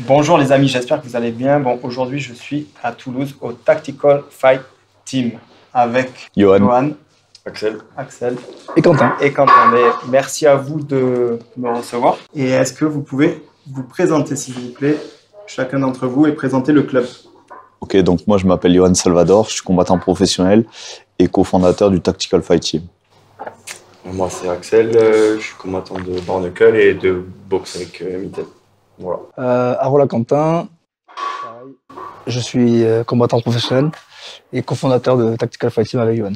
Bonjour les amis, j'espère que vous allez bien. Bon, aujourd'hui je suis à Toulouse au Tactical Fight Team avec Johan, Axel et Quentin. Mais merci à vous de me recevoir. Et est-ce que vous pouvez vous présenter s'il vous plaît, chacun d'entre vous, et présenter le club? Ok, donc moi je m'appelle Johan Salvador, je suis combattant professionnel et cofondateur du Tactical Fight Team. Moi c'est Axel, je suis combattant de bare knuckle et de boxe avec Mitaine. Voilà. Arola Quentin, je suis combattant professionnel et cofondateur de Tactical Fight Team avec Johan.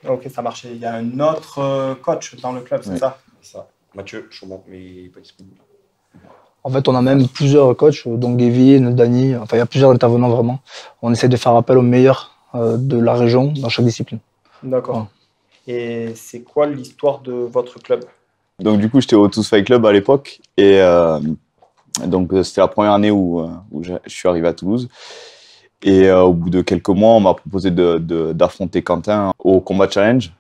Ok, ça marche. Il y a un autre coach dans le club, c'est ça? C'est ça. Mathieu Chaumont, mais il n'est pas disponible. En fait, on a même plusieurs coachs, donc Gavin, Dany, enfin il y a plusieurs intervenants vraiment. On essaie de faire appel aux meilleurs de la région dans chaque discipline. D'accord. Voilà. Et c'est quoi l'histoire de votre club? Donc du coup j'étais au Tous Fight Club à l'époque et donc c'était la première année où je suis arrivé à Toulouse. Et au bout de quelques mois, on m'a proposé d'affronter Quentin au combat challenge,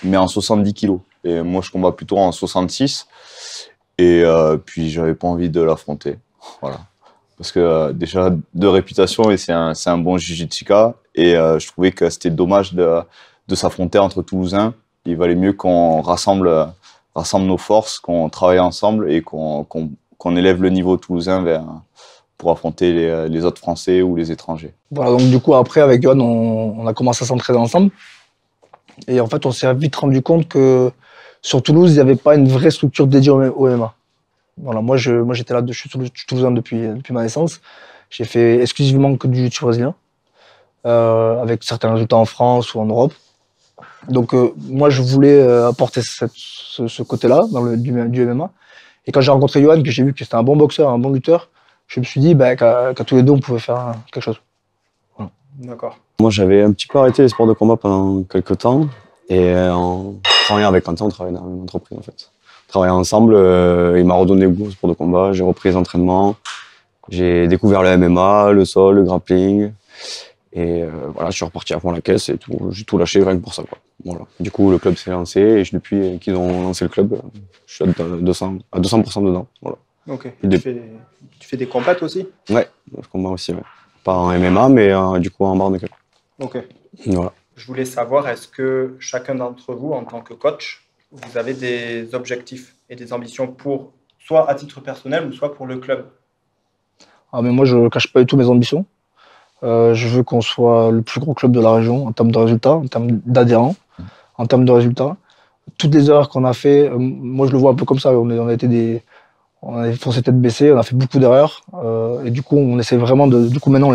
mais en 70 kilos. Et moi, je combats plutôt en 66. Et puis, j'avais pas envie de l'affronter. Voilà. Parce que déjà, de réputation, et c'est un bon jiu-jitsuka. Et je trouvais que c'était dommage de s'affronter entre Toulousains. Il valait mieux qu'on rassemble nos forces, qu'on travaille ensemble et qu'on élève le niveau toulousain pour affronter les autres Français ou les étrangers. Voilà, donc du coup, après, avec Johan, on a commencé à s'entraîner ensemble. Et en fait, on s'est vite rendu compte que sur Toulouse, il n'y avait pas une vraie structure dédiée au MMA. Voilà, moi, j'étais là, je suis toulousain depuis ma naissance. J'ai fait exclusivement que du jiu-jitsu brésilien, avec certains résultats en France ou en Europe. Donc, moi, je voulais apporter ce côté-là du MMA. Et quand j'ai rencontré Johan, que j'ai vu que c'était un bon boxeur, un bon lutteur, je me suis dit qu'à tous les deux, on pouvait faire quelque chose. Voilà. D'accord. Moi j'avais un petit peu arrêté les sports de combat pendant quelques temps. Et en travaillant avec Quentin, on travaillait dans la même entreprise en fait. On travaillait ensemble, il m'a redonné le goût au sport de combat, j'ai repris les entraînements. J'ai découvert le MMA, le sol, le grappling. Et voilà, je suis reparti à fond la caisse et tout. J'ai tout lâché rien que pour ça, quoi. Voilà. Du coup, le club s'est lancé et depuis qu'ils ont lancé le club, je suis à 200% dedans. Voilà. Ok. Tu fais des compètes aussi? Ouais, je combats aussi, ouais. Pas en MMA, mais du coup en bare knuckle. Ok. Voilà. Je voulais savoir, est-ce que chacun d'entre vous, en tant que coach, vous avez des objectifs et des ambitions pour soit à titre personnel ou soit pour le club? Ah, mais moi, je ne cache pas du tout mes ambitions. Je veux qu'on soit le plus gros club de la région en termes de résultats, en termes d'adhérents, en termes de résultats. Toutes les erreurs qu'on a fait, moi je le vois un peu comme ça. On a foncé tête baissée, on a fait beaucoup d'erreurs. Et du coup, on essaie vraiment du coup, maintenant,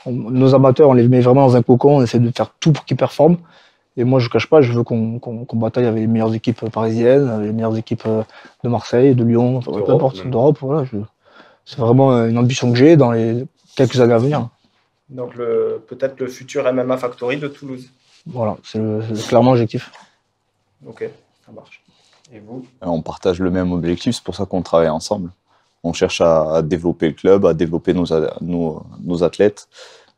nos amateurs, on les met vraiment dans un cocon, on essaie de faire tout pour qu'ils performent. Et moi, je ne cache pas, je veux qu'on bataille avec les meilleures équipes parisiennes, avec les meilleures équipes de Marseille, de Lyon, peu importe, d'Europe. Voilà, c'est vraiment une ambition que j'ai dans les quelques années à venir. Donc peut-être le futur MMA Factory de Toulouse. Voilà, c'est clairement l'objectif. Ok, ça marche. Et vous? On partage le même objectif, c'est pour ça qu'on travaille ensemble. On cherche à développer le club, à développer nos athlètes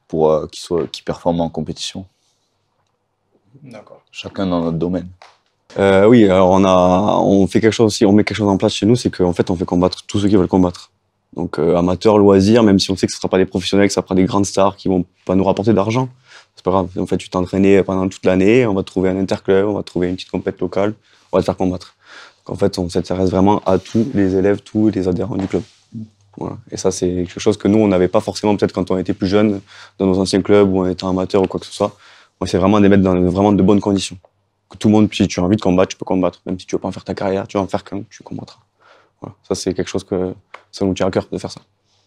pour qu'ils performent en compétition. D'accord. Chacun dans notre domaine. Oui, alors on fait quelque chose aussi, on met quelque chose en place chez nous, c'est qu'en fait on fait combattre tous ceux qui veulent combattre. Donc amateurs, loisirs, même si on sait que ce ne sera pas des professionnels, que ça sera des grandes stars qui vont pas nous rapporter d'argent, c'est pas grave. En fait, tu t'es entraîné pendant toute l'année, on va te trouver un interclub, on va te trouver une petite compète locale, on va te faire combattre. Donc en fait, on s'intéresse vraiment à tous les élèves, tous les adhérents du club. Voilà. Et ça, c'est quelque chose que nous, on n'avait pas forcément peut-être quand on était plus jeune, dans nos anciens clubs ou on était amateur ou quoi que ce soit. On essaie vraiment de les mettre dans vraiment de bonnes conditions. Que tout le monde, si tu as envie de combattre, tu peux combattre. Même si tu veux pas en faire ta carrière, tu vas en faire qu'un, tu combattras. Voilà. Ça, c'est quelque chose que ça nous tient à cœur de faire ça.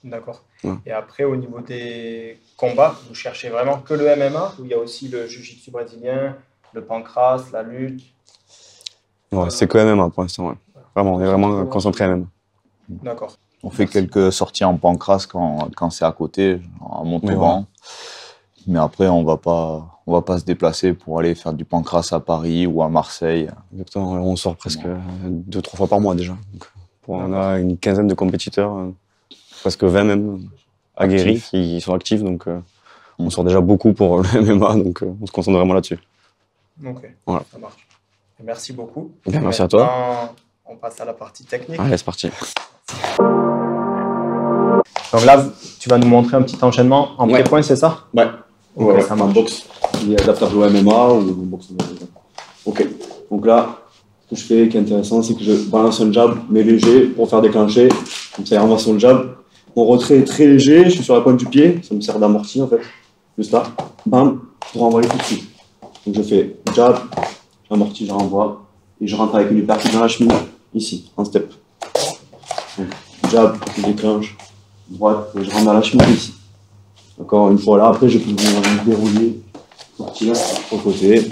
D'accord. Ouais. Et après, au niveau des combats, vous cherchez vraiment que le MMA ou il y a aussi le jiu-jitsu brésilien, le pancras, la lutte? Ouais, c'est que MMA pour l'instant, ouais. Vraiment, on est vraiment concentré MMA. D'accord. On fait quelques sorties en pancras quand c'est à côté, à Montauban. Ouais. Mais après, on va pas se déplacer pour aller faire du pancras à Paris ou à Marseille. Exactement, on sort presque 2-3 fois par mois déjà. Donc, on a une quinzaine de compétiteurs, presque 20 même, aguerris, qui sont actifs. Donc on sort déjà beaucoup pour le MMA, donc on se concentre vraiment là-dessus. Ok, voilà. Ça marche. Et merci beaucoup. Bien, merci à toi. On passe à la partie technique. Allez, c'est parti. Donc là, tu vas nous montrer un petit enchaînement en Ouais. pré-point, c'est ça? Ouais. Ok, Voilà, ça en marche. boxe, il est adaptable au MMA ou en boxe. Ok. Donc là, ce que je fais qui est intéressant, c'est que je balance un jab, mais léger, pour faire déclencher. Comme ça, il renvoie son jab. Mon retrait est très léger, je suis sur la pointe du pied, ça me sert d'amorti en fait. Juste là, bam, pour renvoyer tout de suite. Donc je fais jab, j'amortis, je renvoie, et je rentre avec une uppercut dans la chemise, ici, en step. Donc, jab, je déclenche, droite, et je rentre dans la chemise ici. D'accord, une fois là, après je peux venir me dérouler, sortir sur le côté,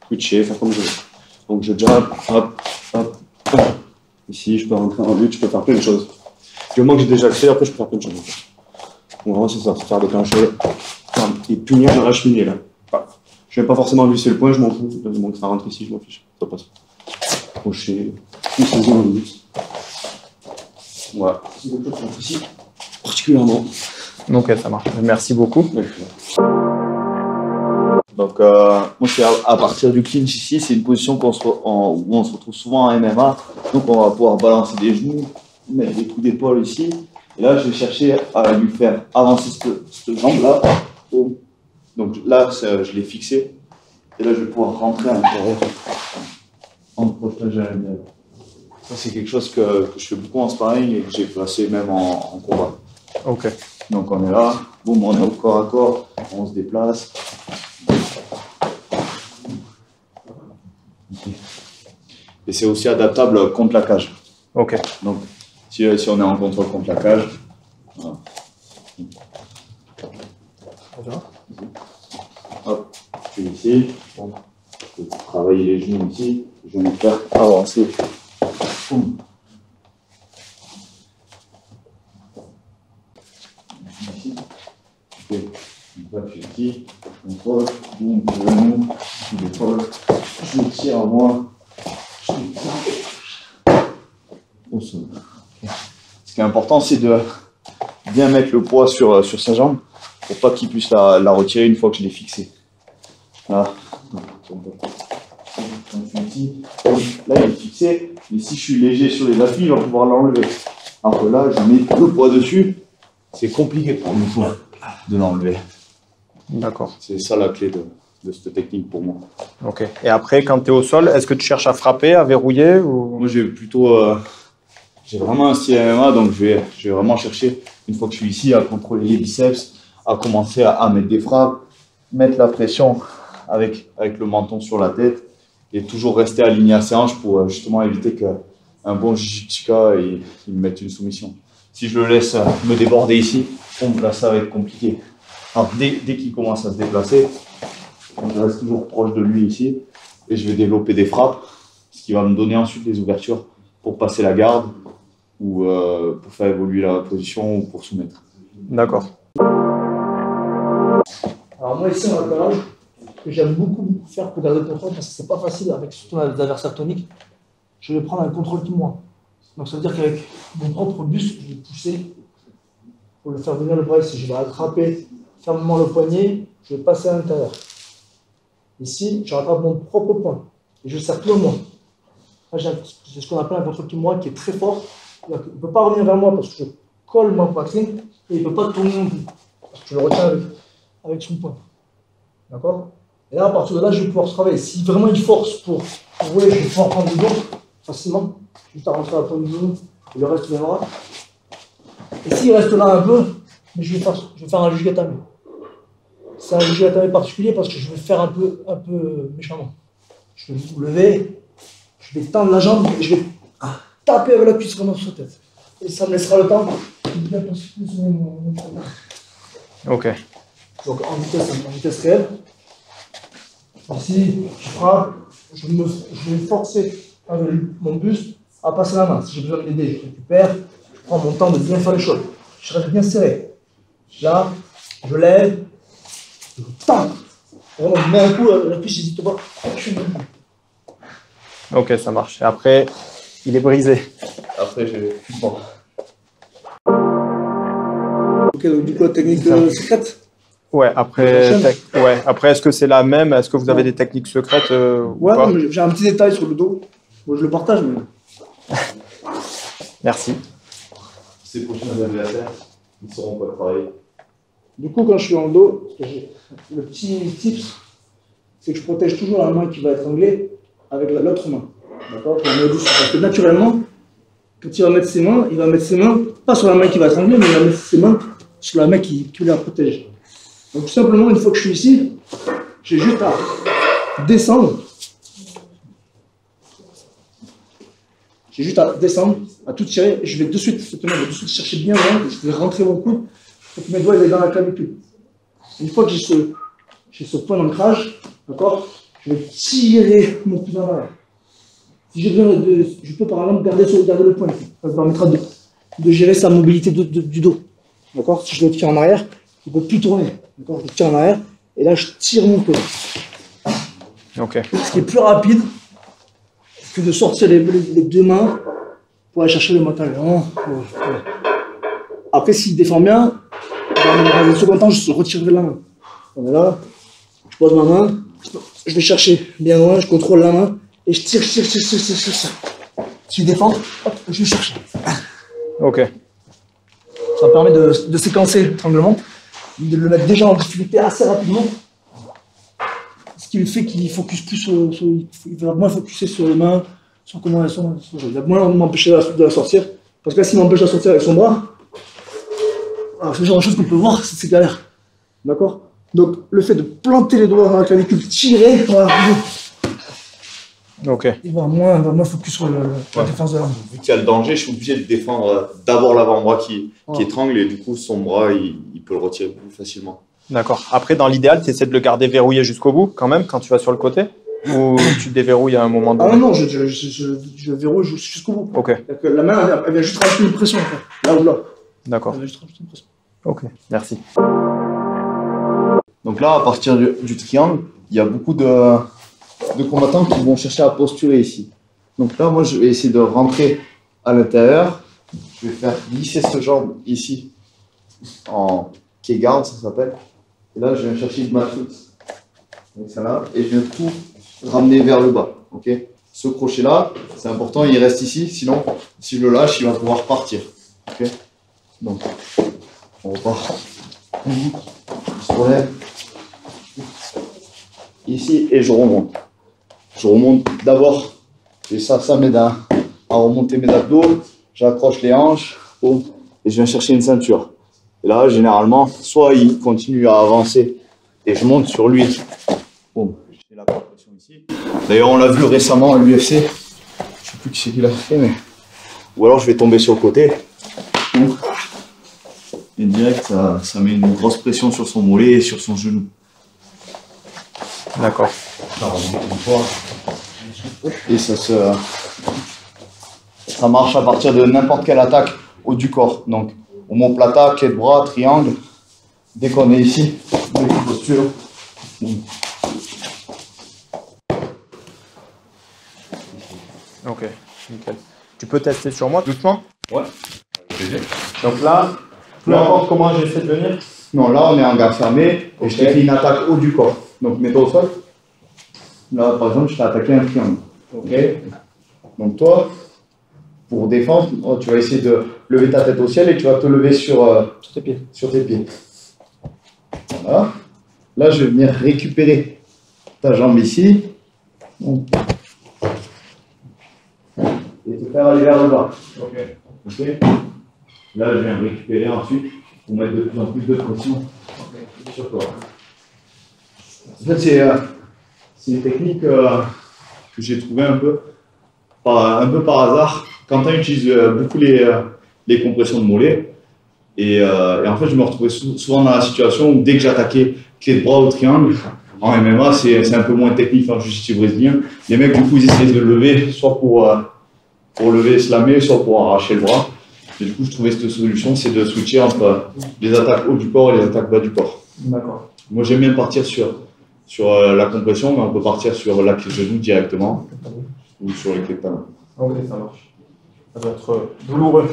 switcher, faire comme je veux. Donc je jab, hop, hop, hop. Ici, je peux rentrer en lutte, je peux faire plein de choses. Du moment que j'ai déjà le fait, après je peux faire plein de choses. Donc vraiment c'est ça, c'est faire déclencher, et punir dans la cheminée là. Paf. Je n'ai pas forcément visser le point, je m'en fous. Du moment que ça rentre ici, je m'en fiche. Ça passe. Crochet, précision en lutte. Voilà. C'est quelque chose qu'on fait ici, particulièrement. Ok, ça marche. Merci beaucoup. Donc, moi, c'est à partir du clinch ici, c'est une position où on se retrouve souvent en MMA. Donc, on va pouvoir balancer des genoux, mettre des coups d'épaule ici. Et là, je vais chercher à lui faire avancer cette jambe-là. Donc là, je l'ai fixé. Et là, je vais pouvoir rentrer à l'intérieur en protège à l'intérieur. Ça, c'est quelque chose que je fais beaucoup en sparring et que j'ai placé même en combat. Ok. Donc, on est là, boum, on est au corps à corps, on se déplace. Et c'est aussi adaptable contre la cage. Ok. Donc, si on est en contrôle contre la cage, voilà. Hop, je suis ici. Bon. Je peux travailler les genoux ici. Je vais me faire avancer. Boum. Ici. Je suis ici. Contrôle. Boum, genou. Je l'épaule. Je tire à moi. Au sol. Ce qui est important, c'est de bien mettre le poids sur sa jambe pour pas qu'il puisse la retirer une fois que je l'ai fixée. Voilà. Là, il est fixé, mais si je suis léger sur les appuis, il va pouvoir l'enlever. Alors que là, je mets le poids dessus, c'est compliqué pour nous de l'enlever. D'accord. C'est ça la clé de cette technique pour moi. Ok. Et après, quand tu es au sol, est-ce que tu cherches à frapper, à verrouiller ou... Moi, j'ai plutôt. J'ai vraiment un style MMA, donc je vais vraiment chercher, une fois que je suis ici, à contrôler les biceps, à commencer à mettre des frappes, mettre la pression avec le menton sur la tête et toujours rester aligné à ses hanches pour justement éviter qu'un bon jiu-jitsuka il me mette une soumission. Si je le laisse me déborder ici, là, ça va être compliqué. Alors, dès qu'il commence à se déplacer, je reste toujours proche de lui ici et je vais développer des frappes, ce qui va me donner ensuite des ouvertures pour passer la garde ou pour faire évoluer la position ou pour soumettre. D'accord. Alors moi ici en attelage, ce que j'aime beaucoup faire pour garder le contrôle, parce que c'est pas facile avec surtout les adversaires toniques, je vais prendre un contrôle qui moi. Donc ça veut dire qu'avec mon propre buste, je vais pousser pour le faire venir le bras ici. Je vais attraper fermement le poignet, je vais passer à l'intérieur. Ici, je rattrape mon propre poing et je serre tout le monde. C'est ce qu'on appelle un contrôle qui moi qui est très fort. Il ne peut pas revenir vers moi parce que je colle ma poitrine et il ne peut pas tourner non plus. Parce que je le retiens avec son poing. D'accord? Et là, à partir de là, je vais pouvoir travailler. Si vraiment il force pour jouer, je vais pouvoir prendre du dos facilement, juste à rentrer à la pointe du genou et le reste viendra. Et s'il reste là un peu, mais je vais faire un jugatame. C'est un jugatame particulier parce que je vais faire un peu méchamment. Je vais vous lever, je vais tendre la jambe et je vais taper avec la cuisse vraiment sur la tête. Et ça me laissera le temps de bien positionner mon programme. Ok. Donc en vitesse réelle. Ici, je frappe, je vais forcer avec mon buste à passer la main. Si j'ai besoin de m'aider, je récupère, je prends mon temps de bien faire les choses. Je reste bien serré. Là, je lève, je tape. Vraiment, je mets un coup, la cuisse, j'hésite pas. Je suis debout. Ok, ça marche. Et après, il est brisé. Après, bon. Ok, donc du coup, la technique secrète. Ouais, après, est-ce que c'est la même? Est-ce que vous avez des techniques secrètes ou Ouais, pas? j'ai un petit détail sur le dos. Moi, je le partage, mais. Merci. ces prochains adversaires, ils sauront quoi travailler. Du coup, quand je suis en dos, le petit tips, c'est que je protège toujours la main qui va être anglée avec l'autre main. D'accord? Parce que naturellement, quand il va mettre ses mains, il va mettre ses mains, pas sur la main qui va être anglée, mais il va mettre ses mains sur la main qui la protège. Donc tout simplement, une fois que je suis ici, j'ai juste à descendre. J'ai juste à descendre, à tout tirer, et je vais de suite, chercher bien loin, je vais rentrer mon coude pour que mes doigts aillent dans la clavicule. Une fois que j'ai ce point d'ancrage, d'accord, je vais tirer mon coude en arrière. Si j'ai besoin je peux par exemple garder le point, ça me permettra de gérer sa mobilité du dos. D'accord? Si je le tire en arrière, il ne peut plus tourner. D'accord? Je le tire en arrière, et là je tire mon coude. Ok. Ce qui est plus rapide que de sortir les deux mains pour aller chercher le mental. Après, s'il défend bien, dans le second temps, je retirerai la main. On est là, je pose ma main, je vais chercher bien loin, je contrôle la main et je tire. S'il défend, hop, je vais chercher. Ok. Ça permet de séquencer l'étranglement, de le mettre déjà en difficulté assez rapidement. Ce qui fait qu'il focus plus il va moins focuser sur les mains, sur comment elles sont. Il va moins m'empêcher de la sortir. Parce que là, s'il m'empêche de la sortir avec son bras, c'est le genre de choses qu'on peut voir, c'est galère. D'accord? Donc, le fait de planter les doigts dans la clavicule, tirer, voilà, Ok. il va moins focus sur la défense de l'arme. Vu qu'il y a le danger, je suis obligé de défendre d'abord l'avant-bras qui étrangle et du coup son bras il peut le retirer plus facilement. D'accord. Après, dans l'idéal, tu essaies de le garder verrouillé jusqu'au bout, quand même, quand tu vas sur le côté? Ou tu déverrouilles à un moment donné? Ah non, je verrouille jusqu'au bout. Ok. C'est-à-dire que la main, elle vient juste rajouter une pression, en fait. Là ou là. D'accord. Elle vient juste rajouter une pression. Ok. Merci. Donc là, à partir du triangle, il y a beaucoup de combattants qui vont chercher à posturer ici. Donc là, moi, je vais essayer de rentrer à l'intérieur. Je vais faire glisser ce jambe ici en pied garde, ça s'appelle. Et là, je viens chercher une matrix. Donc ça là, et je viens tout ramener vers le bas. Ok. Ce crochet-là, c'est important, il reste ici. Sinon, si je le lâche, il va pouvoir partir. Ok. Donc, on repart. Je se relève. Ici, et je remonte. Je remonte d'abord, et ça m'aide à remonter mes abdos. J'accroche les hanches, boum, et je viens chercher une ceinture. Et là, généralement, soit il continue à avancer et je monte sur lui. Boum, j'ai la compression ici. D'ailleurs, on l'a vu récemment à l'UFC. Je ne sais plus qui c'est qui l'a fait, mais. Ou alors je vais tomber sur le côté. Boum. Et direct, ça met une grosse pression sur son mollet et sur son genou. D'accord. Et ça marche à partir de n'importe quelle attaque haut du corps. Donc, omoplata, clé de bras, triangle. Dès qu'on est ici, posture. Ok. Nickel. Tu peux tester sur moi doucement? Ouais. Donc là, peu importe comment j'essaie de venir. Non, là, on est en garde fermée et je t'ai fait une attaque haut du corps. Donc, mets-toi au sol. Là, par exemple, je t'ai attaqué un triangle. Ok. Donc, toi, pour défendre, tu vas essayer de lever ta tête au ciel et tu vas te lever sur tes pieds. Voilà. Là, je vais venir récupérer ta jambe ici. Et te faire aller vers le bas. Ok. Là, je viens récupérer ensuite pour mettre de plus en plus de pression sur toi. En fait, c'est une technique que j'ai trouvée un peu par hasard. Quentin utilise beaucoup les compressions de mollets. Et en fait, je me retrouvais souvent dans la situation où dès que j'attaquais clé de bras au triangle, en MMA, c'est un peu moins technique en jiu-jitsu brésilien. Les mecs, du coup, ils essayaient de le lever, soit pour lever et slammer, soit pour arracher le bras. Et du coup, je trouvais cette solution, c'est de switcher entre les attaques haut du corps et les attaques bas du corps. D'accord. Moi, j'aime bien partir sur la compression, mais on peut partir sur la clé de genou directement ou sur les clés de talon. Ok, ça marche. Ça doit être douloureux.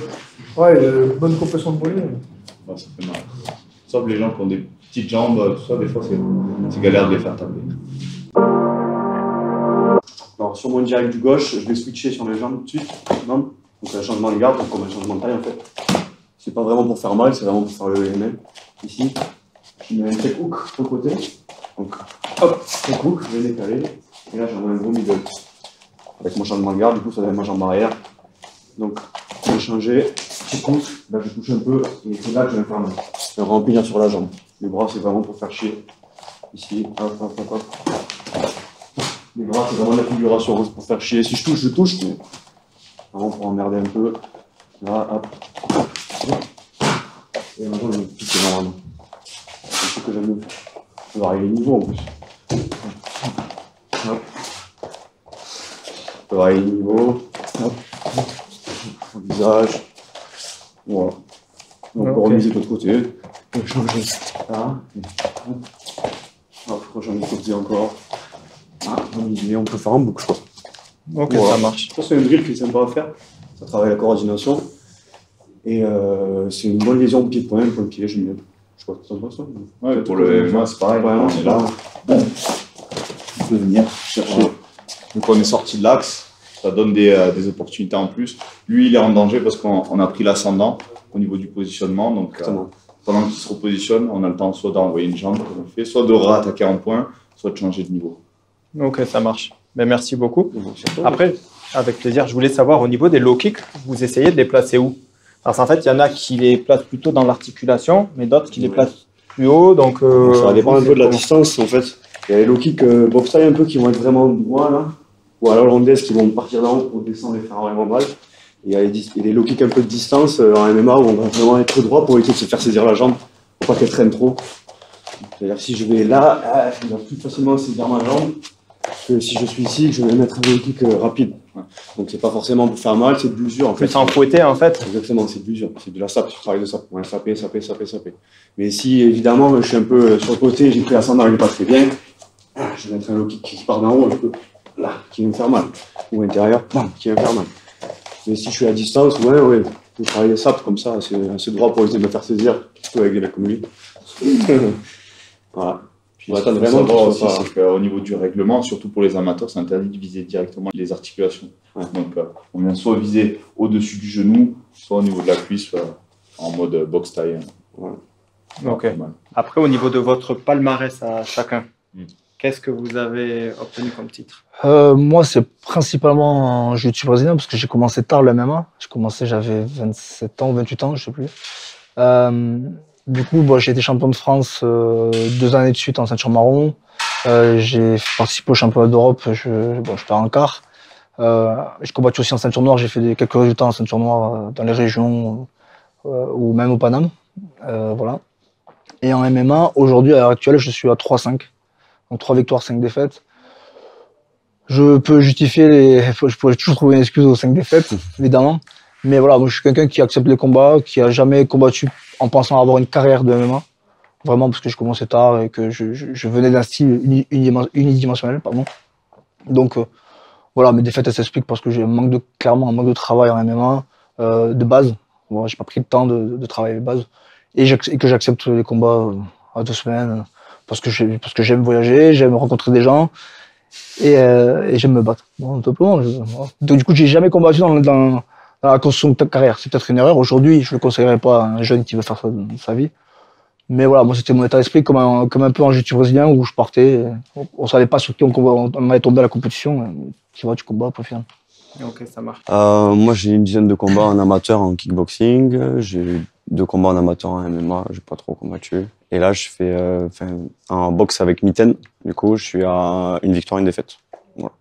Ouais, bonne compression de mollet. Ouais, ça fait mal. Sauf les gens qui ont des petites jambes, tout ça, des fois, c'est galère de les faire taper. Alors, sur mon direct du gauche, je vais switcher sur les jambes tout de suite. Donc, un changement de garde, comme un changement de taille en fait. c'est pas vraiment pour faire mal, c'est vraiment pour faire lever les mains. Ici, je mets un check hook sur le côté. Donc, hop, check hook, je vais décaler. Et là, j'envoie un gros middle. Avec mon changement de garde, du coup, ça va être ma jambe arrière. Donc, je vais changer, check hook, là, je touche un peu, et c'est là que je vais faire mal. Je vais remplir sur la jambe. Les bras, c'est vraiment pour faire chier. Ici, hop, hop, hop, hop. Les bras, c'est vraiment la figuration, c'est pour faire chier. Si je touche, mais vraiment pour emmerder un peu. Là, hop. Et maintenant, je me pique énormément. C'est ce que j'aime mieux. Je vais varier les niveaux en plus. Hop. Je vais varier les niveaux. Hop. Le visage. Voilà. Donc, on peut remiser de l'autre côté. On peut changer là. Hop, je change de côté encore. Ah, on peut faire un boucle, quoi. Ok, Voilà. ça marche. Je pense que c'est un drill qui est sympa à faire. Ça travaille la coordination. Et c'est une bonne lésion pied-point pour le pied, j'aime bien. Je crois que ça se passe, ça. Ouais, pour le MMA, c'est pareil. Ouais, On est là. On peut venir chercher. Donc, on est sorti de l'axe. Ça donne des opportunités en plus. Lui, il est en danger parce qu'on a pris l'ascendant au niveau du positionnement. Donc, pendant qu'il se repositionne, on a le temps soit d'envoyer une jambe, comme on fait, soit de réattaquer en point, soit de changer de niveau. Ok, ça marche. Ben, merci beaucoup. Après, avec plaisir, je voulais savoir au niveau des low kicks, vous essayez de les placer où? Parce qu'en fait, il y en a qui les placent plutôt dans l'articulation, mais d'autres qui les placent plus haut. Donc, ça dépend un peu de la distance en fait. Il y a les low kicks box taille un peu qui vont être vraiment droits là, ou alors l'hollandaise qui vont partir d'en haut pour descendre et faire vraiment mal. Et il y a les low kicks un peu de distance en MMA où on va vraiment être droit pour éviter de se faire saisir la jambe, pour pas qu'elle traîne trop. C'est-à-dire que si je vais là, je vais plus facilement saisir ma jambe que si je suis ici, je vais mettre un low kick rapide. Donc c'est pas forcément pour faire mal, c'est de l'usure en fait. Plus en fouetter en fait. Exactement, c'est de l'usure, c'est de la sape, je travaille de sape. Ouais, saper. Mais si évidemment je suis un peu sur le côté, j'ai pris l'ascendant, il est pas très bien, je vais mettre un low kick qui part d'en haut, un peu là, qui va me faire mal. Ou intérieur, bam, qui va me faire mal. Mais si je suis à distance, ouais, je travaille les sapes comme ça, c'est assez droit pour éviter de me faire saisir, surtout avec des mecs comme lui. Voilà. Puis, ce qu'il faut savoir aussi, c'est qu'au niveau du règlement, surtout pour les amateurs, c'est interdit de viser directement les articulations. Ouais. Donc, on vient soit viser au-dessus du genou, soit au niveau de la cuisse, en mode box taille. Voilà. Ok. Après, au niveau de votre palmarès à chacun, qu'est-ce que vous avez obtenu comme titre? Moi, c'est principalement en jiu-jitsu brésilien parce que j'ai commencé tard le MMA. J'avais 27 ans, 28 ans, je sais plus. Du coup, j'ai été champion de France 2 années de suite en ceinture marron. J'ai participé au championnat d'Europe, je pars en quart. J'ai combattu aussi en ceinture noire, j'ai fait quelques résultats en ceinture noire dans les régions ou même au Paname. Voilà. Et en MMA, aujourd'hui, à l'heure actuelle, je suis à 3-5. Donc 3 victoires, 5 défaites. Je peux justifier je pourrais toujours trouver une excuse aux 5 défaites, évidemment. Mais voilà, moi je suis quelqu'un qui accepte les combats, qui a jamais combattu en pensant avoir une carrière de MMA. Vraiment parce que je commençais tard et que je venais d'un style unidimensionnel, pardon. Donc voilà, mes défaites elles s'expliquent parce que j'ai clairement un manque de travail en MMA, de base. Bon, j'ai pas pris le temps de travailler les bases. Et que j'accepte les combats à 2 semaines parce que j'aime voyager, j'aime rencontrer des gens et j'aime me battre. Bon, tout simplement. Voilà. Donc du coup, j'ai jamais combattu dans la construction de carrière. C'est peut-être une erreur. Aujourd'hui, je le conseillerais pas à un jeune qui veut faire ça dans sa vie. Mais voilà, moi c'était mon état d'esprit comme un peu en jiu-jitsu brésilien où je partais, on savait pas sur qui on allait tomber à la compétition. Tu vois, tu combats pour final. Ok, ça marche. Moi j'ai une dizaine de combats en amateur en kickboxing, j'ai eu 2 combats en amateur en MMA, j'ai pas trop combattu. Et là je fais un box avec mitaine, du coup je suis à 1 victoire, 1 défaite. Voilà.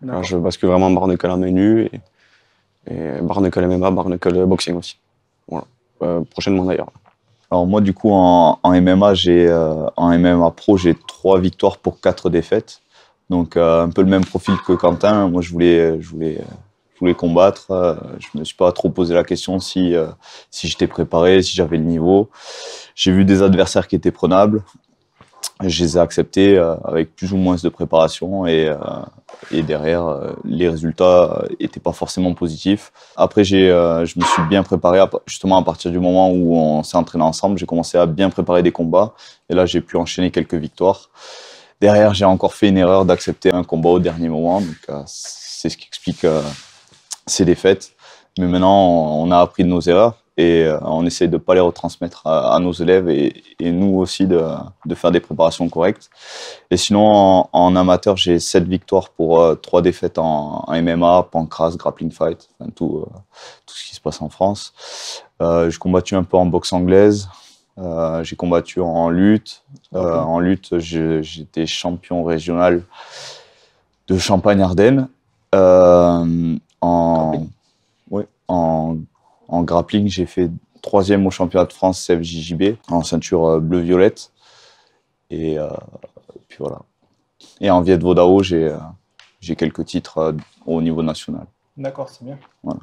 Là, je bascule vraiment barnacle à main nue et barnacle MMA, barnacle boxing aussi. Voilà. Prochainement d'ailleurs. Alors moi du coup en MMA en MMA pro j'ai 3 victoires pour 4 défaites. Donc un peu le même profil que Quentin. Moi je voulais combattre. Je me suis pas trop posé la question si j'étais préparé, si j'avais le niveau. J'ai vu des adversaires qui étaient prenables. Je les ai acceptés avec plus ou moins de préparation et derrière les résultats étaient pas forcément positifs. Après je me suis bien préparé justement à partir du moment où on s'est entraîné ensemble. J'ai commencé à bien préparer des combats et là j'ai pu enchaîner quelques victoires. Derrière j'ai encore fait une erreur d'accepter un combat au dernier moment, donc c'est ce qui explique ces défaites. Mais maintenant on a appris de nos erreurs et on essaie de ne pas les retransmettre à nos élèves et nous aussi de faire des préparations correctes. Et sinon, en amateur, j'ai 7 victoires pour 3 défaites en MMA, pancras, grappling fight, enfin, tout ce qui se passe en France. J'ai combattu un peu en boxe anglaise, j'ai combattu en lutte. En lutte, j'étais champion régional de Champagne-Ardenne. En grappling, j'ai fait 3e au championnat de France CFJJB en ceinture bleu-violette. Et puis voilà. Et en Viet Vo Dao, j'ai quelques titres au niveau national. D'accord, c'est bien. Voilà.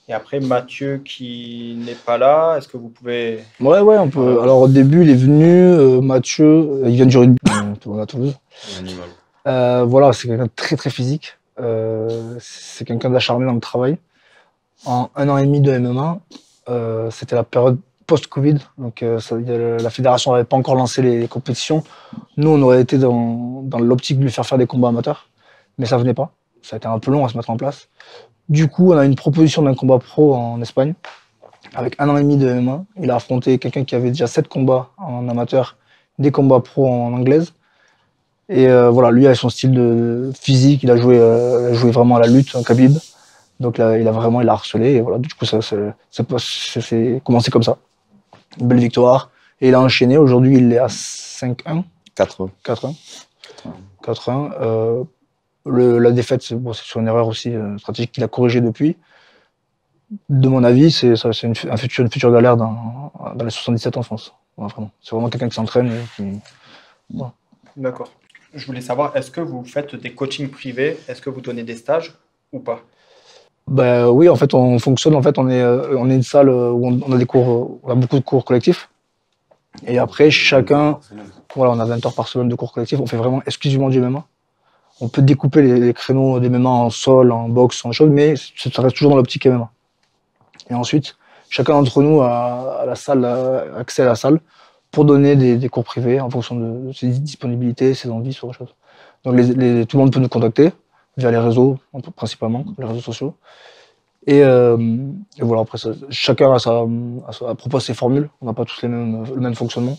Et après, Mathieu qui n'est pas là, est-ce que vous pouvez... Ouais, on peut. Alors au début, il est venu, Mathieu, il vient du rugby à Toulouse. Voilà, c'est quelqu'un de très très physique. C'est quelqu'un d'acharné dans le travail. En 1 an et demi de MMA, c'était la période post-Covid, donc la fédération n'avait pas encore lancé les compétitions. Nous, on aurait été dans l'optique de lui faire des combats amateurs, mais ça venait pas. Ça a été un peu long à se mettre en place. Du coup, on a une proposition d'un combat pro en Espagne, avec 1 an et demi de MMA. Il a affronté quelqu'un qui avait déjà 7 combats en amateur, des combats pro en anglaise. Et voilà, lui, avec son style de physique, il a joué vraiment à la lutte, en Khabib. Donc là, il a harcelé. Et voilà, du coup, ça s'est commencé comme ça. Une belle victoire. Et il a enchaîné. Aujourd'hui, il est à 5-1. 4-1. La défaite, c'est sur une erreur aussi stratégique qu'il a corrigée depuis. De mon avis, c'est une future galère dans les 77 en France. Voilà, vraiment. C'est vraiment quelqu'un qui s'entraîne. Voilà. D'accord. Je voulais savoir, est-ce que vous faites des coachings privés? Est-ce que vous donnez des stages ou pas? Oui, en fait, on fonctionne. En fait, on est une salle où on a des cours, on a beaucoup de cours collectifs. Et après, chacun, voilà, on a 20 heures par semaine de cours collectifs. On fait vraiment exclusivement du MMA. On peut découper les créneaux des MMA en sol, en boxe, en chose, mais ça reste toujours dans l'optique MMA. Et ensuite, chacun d'entre nous a accès à la salle pour donner des cours privés en fonction de ses disponibilités, ses envies, sur autre chose. Donc tout le monde peut nous contacter via les réseaux, principalement, les réseaux sociaux. Et voilà, après, chacun propose ses formules. On n'a pas tous le même fonctionnement.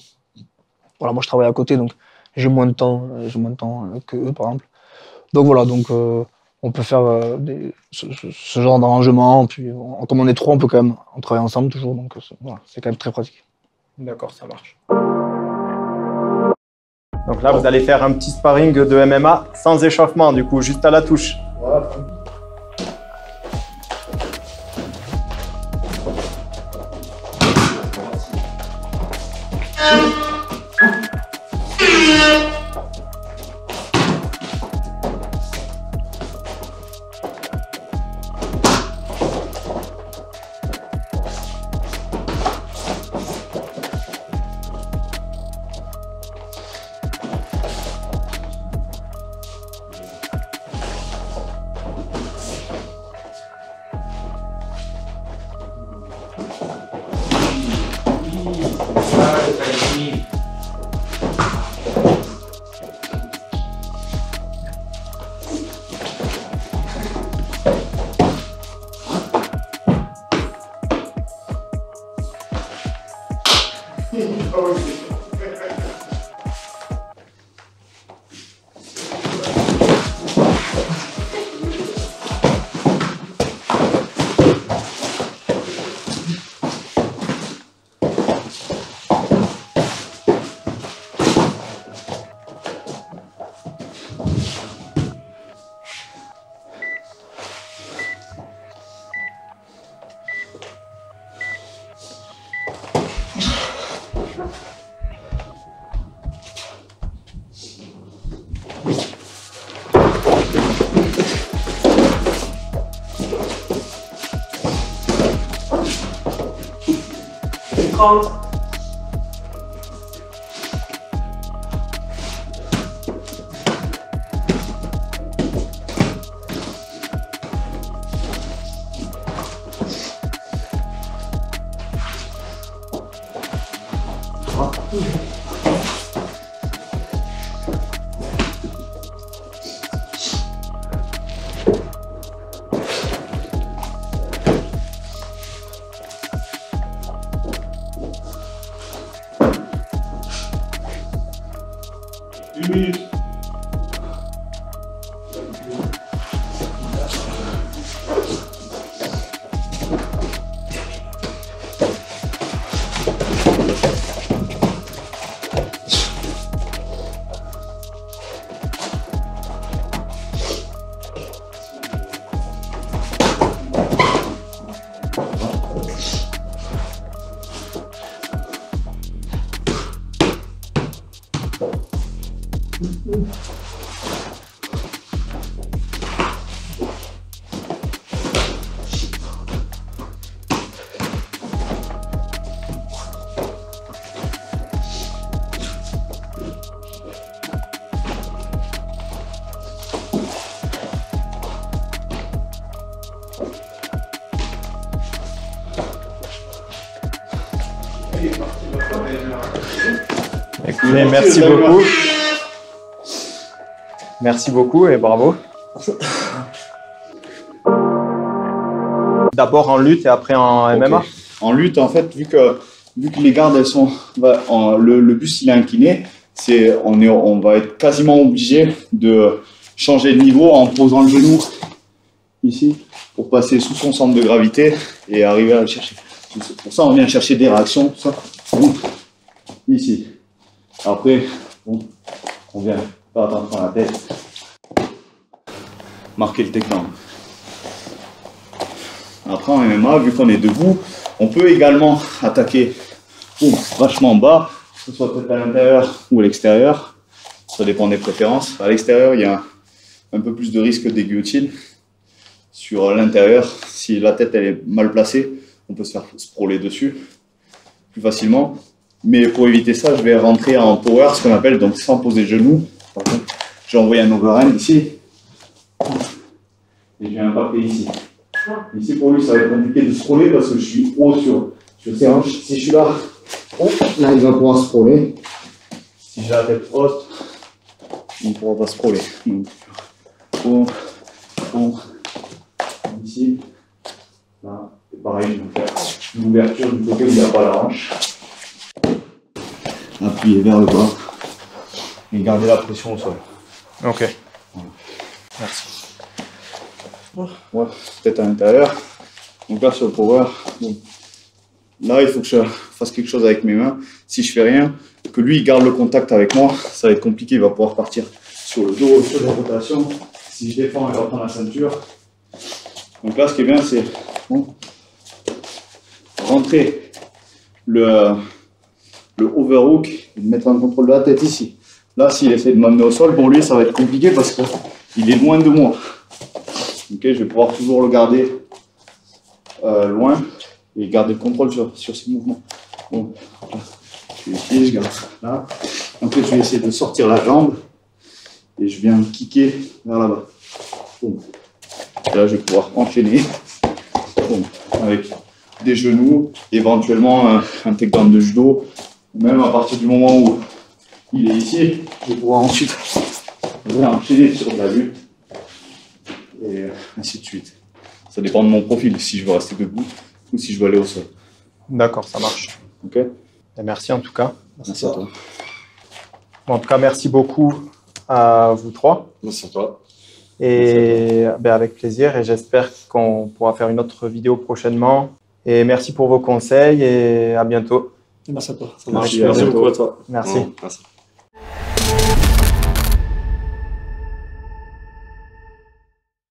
Voilà, moi, je travaille à côté, donc j'ai moins de temps que eux, par exemple. Donc voilà, on peut faire ce genre d'arrangement. Puis, comme on est 3, on peut quand même travailler ensemble toujours. Donc voilà, c'est quand même très pratique. D'accord, ça marche. Donc là, vous allez faire un petit sparring de MMA sans échauffement, du coup, juste à la touche. Voilà. 1 minute. Écoutez, merci beaucoup. Merci beaucoup et bravo. D'abord en lutte et après en MMA. En lutte, en fait, vu que les gardes, elles sont, le bus il est incliné, on va être quasiment obligé de changer de niveau en posant le genou ici pour passer sous son centre de gravité et arriver à le chercher. Pour ça, on vient chercher des réactions, tout ça, ici. Après, bon, on vient faire attention à la tête, marquer le takedown. Après, en MMA, vu qu'on est debout, on peut également attaquer vachement bas, que ce soit peut-être à l'intérieur ou à l'extérieur. Ça dépend des préférences. À l'extérieur, il y a un peu plus de risque des guillotines. Sur l'intérieur, si la tête elle est mal placée, on peut se faire sprawler dessus plus facilement. Mais pour éviter ça, je vais rentrer en power, ce qu'on appelle, donc sans poser genoux. Par exemple, j'ai envoyé un overhand ici. Et j'ai un paquet ici. Ici, pour lui, ça va être compliqué de scroller parce que je suis haut sur ses hanches. Si je suis là, là, il va pouvoir scroller. Si j'ai la tête haute, il ne pourra pas scroller. Donc, ici, là, c'est pareil, je vais faire une ouverture du côté où il n'y a pas la hanche. Appuyer vers le bas et garder la pression au sol. Ok. Merci. Ouais, peut-être à l'intérieur. Donc là, sur le power, bon. Là, il faut que je fasse quelque chose avec mes mains. Si je fais rien, que lui il garde le contact avec moi, ça va être compliqué. Il va pouvoir partir sur le dos, sur les rotations. Si je défends, il va prendre la ceinture. Donc là, ce qui est bien, c'est rentrer le overhook et de mettre un contrôle de la tête ici. Là, s'il essaie de m'amener au sol, pour lui, ça va être compliqué parce qu'il est loin de moi. Ok, je vais pouvoir toujours le garder loin et garder le contrôle sur ses mouvements. Bon, là, je suis ici, je garde là. Après, je vais essayer de sortir la jambe et je viens kicker vers là-bas. Bon. Là, je vais pouvoir enchaîner avec des genoux, éventuellement un takedown de judo. Même à partir du moment où il est ici, je vais pouvoir ensuite enchaîner sur de la lutte. Et ainsi de suite. Ça dépend de mon profil, si je veux rester debout ou si je veux aller au sol. D'accord, ça marche. Ok. Et merci en tout cas. Merci à toi. Bon, en tout cas, merci beaucoup à vous trois. Merci à toi. Et ben, avec plaisir. Et j'espère qu'on pourra faire une autre vidéo prochainement. Et merci pour vos conseils et à bientôt. Merci à toi. Merci beaucoup à toi. Merci. Merci.